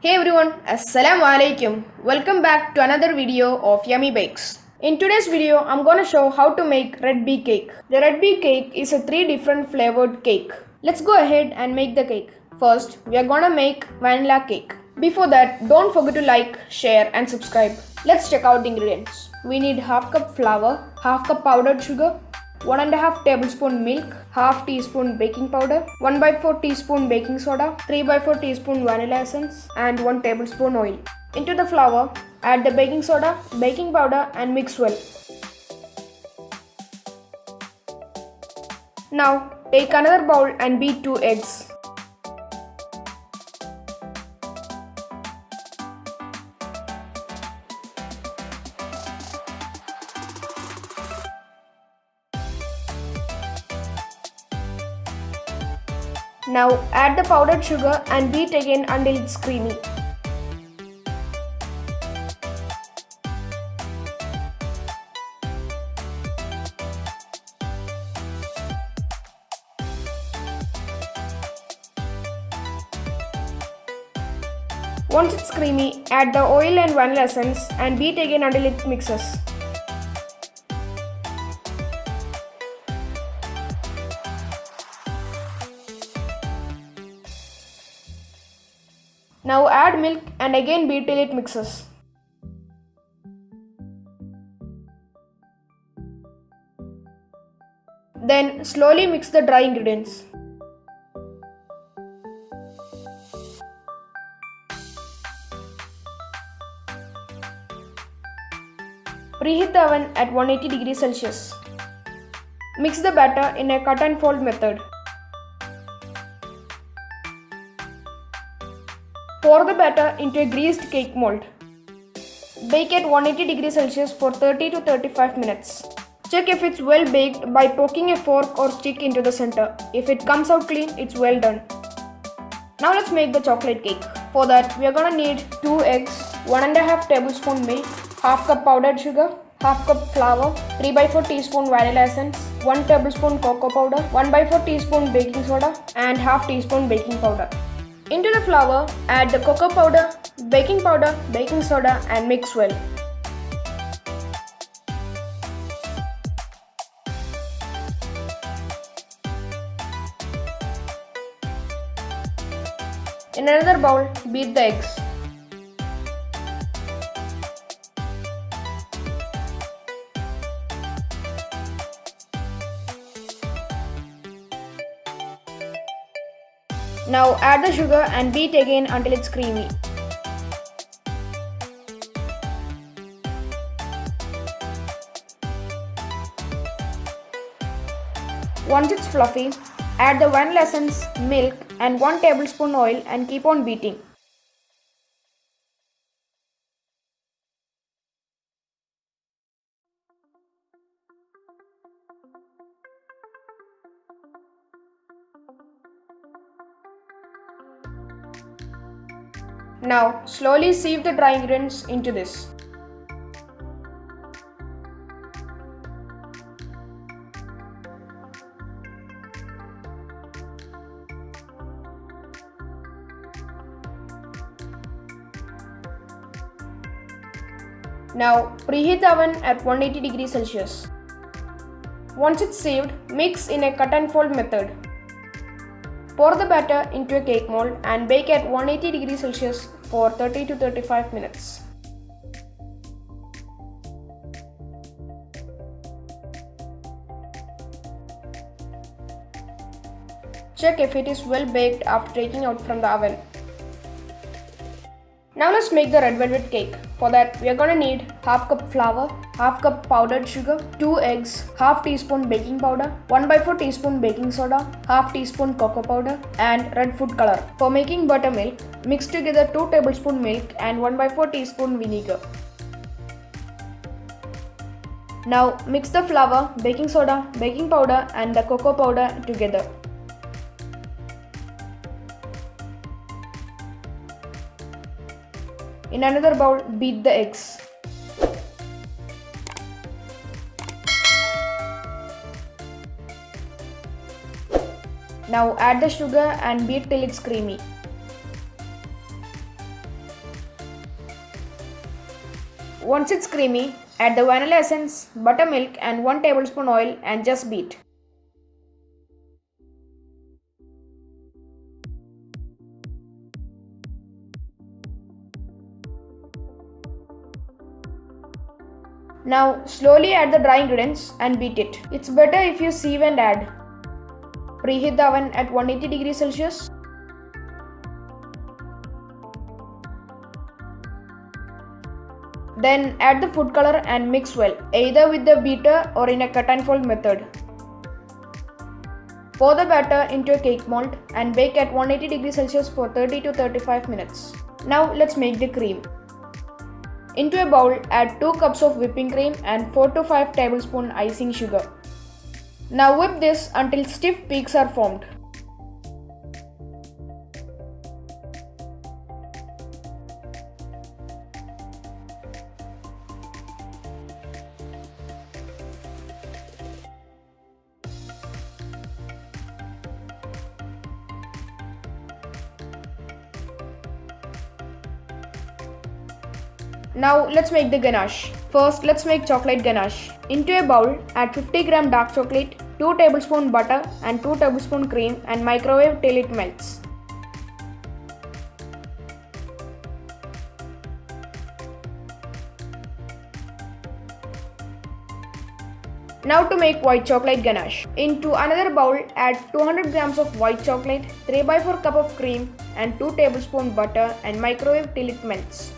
Hey everyone, Assalamu alaikum. Welcome back to another video of Yummy Bakes. In today's video, I'm gonna show how to make red bee cake. The red bee cake is a 3 different flavored cake. Let's go ahead and make the cake. First, we are gonna make vanilla cake. Before that, don't forget to like, share and subscribe. Let's check out the ingredients. We need half cup flour, half cup powdered sugar, 1.5 tablespoon milk, half teaspoon baking powder, 1 by 4 teaspoon baking soda, 3 by 4 teaspoon vanilla essence and 1 tablespoon oil. Into the flour, add the baking soda, baking powder and mix well. Now take another bowl and beat 2 eggs. Now add the powdered sugar and beat again until it's creamy. Once it's creamy, add the oil and vanilla essence and beat again until it mixes. Now add milk and again beat till it mixes. Then slowly mix the dry ingredients. Preheat the oven at 180 degrees Celsius. Mix the batter in a cut and fold method. Pour the batter into a greased cake mold. Bake at 180 degrees Celsius for 30 to 35 minutes. Check if it's well baked by poking a fork or stick into the center. If it comes out clean, it's well done. Now let's make the chocolate cake. For that, we are gonna need 2 eggs, 1.5 tablespoon milk, half cup powdered sugar, half cup flour, 3 by 4 teaspoon vanilla essence, 1 tablespoon cocoa powder, 1 by 4 teaspoon baking soda and half teaspoon baking powder. Into the flour, add the cocoa powder, baking soda and mix well. In another bowl, beat the eggs. Now add the sugar and beat again until it's creamy. Once it's fluffy, add the vanilla essence, milk and 1 tablespoon oil and keep on beating. Now slowly sieve the dry ingredients into this. Now preheat the oven at 180 degrees Celsius. Once it's sieved, mix in a cut and fold method. Pour the batter into a cake mold and bake at 180 degrees Celsius for 30 to 35 minutes. Check if it is well baked after taking out from the oven. Now let's make the red velvet cake. For that, we are gonna need half cup flour, half cup powdered sugar, 2 eggs, half teaspoon baking powder, 1 by 4 teaspoon baking soda, half teaspoon cocoa powder and red food color. For making buttermilk, mix together 2 tablespoon milk and 1 by 4 teaspoon vinegar. Now mix the flour, baking soda, baking powder and the cocoa powder together. In another bowl, beat the eggs. Now add the sugar and beat till it's creamy. Once it's creamy, add the vanilla essence, buttermilk and 1 tablespoon oil and just beat. Now slowly add the dry ingredients and beat it. It's better if you sieve and add. Preheat the oven at 180 degrees Celsius. Then add the food color and mix well, either with the beater or in a cut and fold method. Pour the batter into a cake mold and bake at 180 degrees Celsius for 30 to 35 minutes. Now let's make the cream. Into a bowl, add 2 cups of whipping cream and 4 to 5 tablespoons icing sugar. Now whip this until stiff peaks are formed. Now let's make the ganache. First, let's make chocolate ganache. Into a bowl, add 50 gram dark chocolate, 2 tablespoon butter and 2 tablespoon cream and microwave till it melts. Now to make white chocolate ganache. Into another bowl, add 200 grams of white chocolate, 3/4 cup of cream and 2 tablespoon butter and microwave till it melts.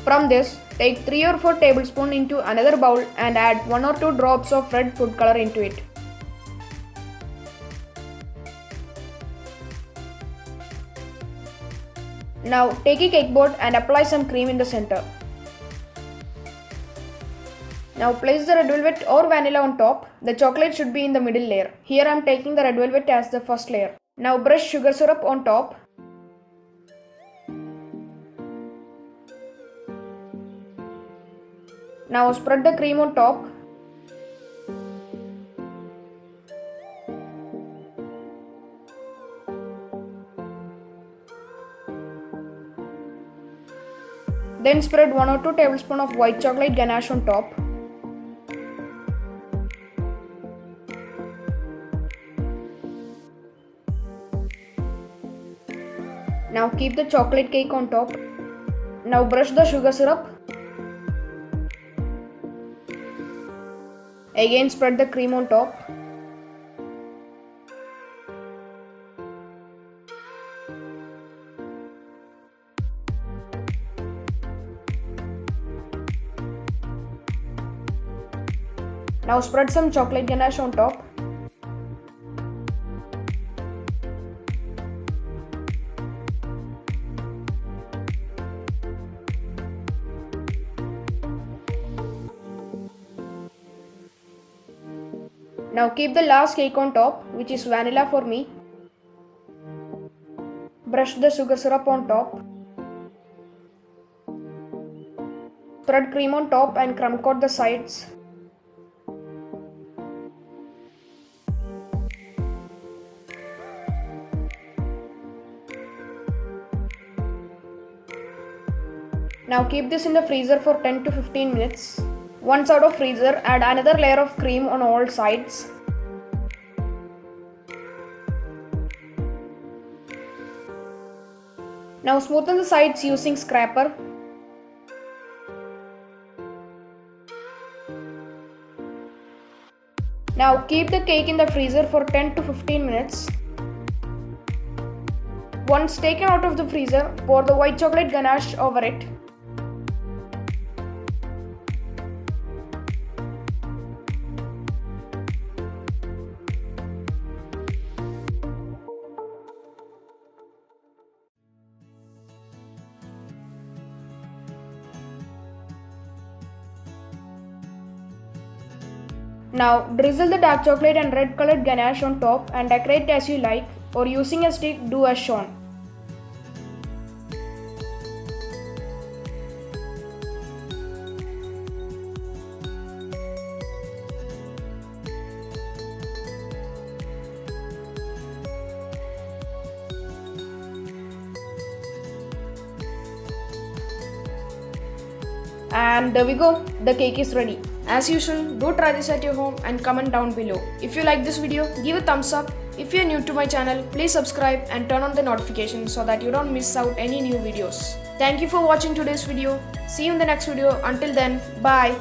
From this, take 3 or 4 tablespoons into another bowl and add 1 or 2 drops of red food color into it. Now take a cake board and apply some cream in the center. Now place the red velvet or vanilla on top. The chocolate should be in the middle layer. Here I am taking the red velvet as the first layer. Now brush sugar syrup on top. Now spread the cream on top. Then spread 1 or 2 tablespoons of white chocolate ganache on top. Now keep the chocolate cake on top. Now brush the sugar syrup. Again spread the cream on top. Now spread some chocolate ganache on top. Now keep the last cake on top, which is vanilla for me. Brush the sugar syrup on top. Spread cream on top and crumb coat the sides. Now keep this in the freezer for 10 to 15 minutes. Once out of freezer, add another layer of cream on all sides. Now smoothen the sides using scraper. Now keep the cake in the freezer for 10 to 15 minutes. Once taken out of the freezer, pour the white chocolate ganache over it. Now drizzle the dark chocolate and red colored ganache on top and decorate as you like, or using a stick, do as shown. And there we go, the cake is ready. As usual, do try this at your home and comment down below. If you like this video, give a thumbs up. If you are new to my channel, please subscribe and turn on the notifications so that you don't miss out any new videos. Thank you for watching today's video. See you in the next video. Until then, bye.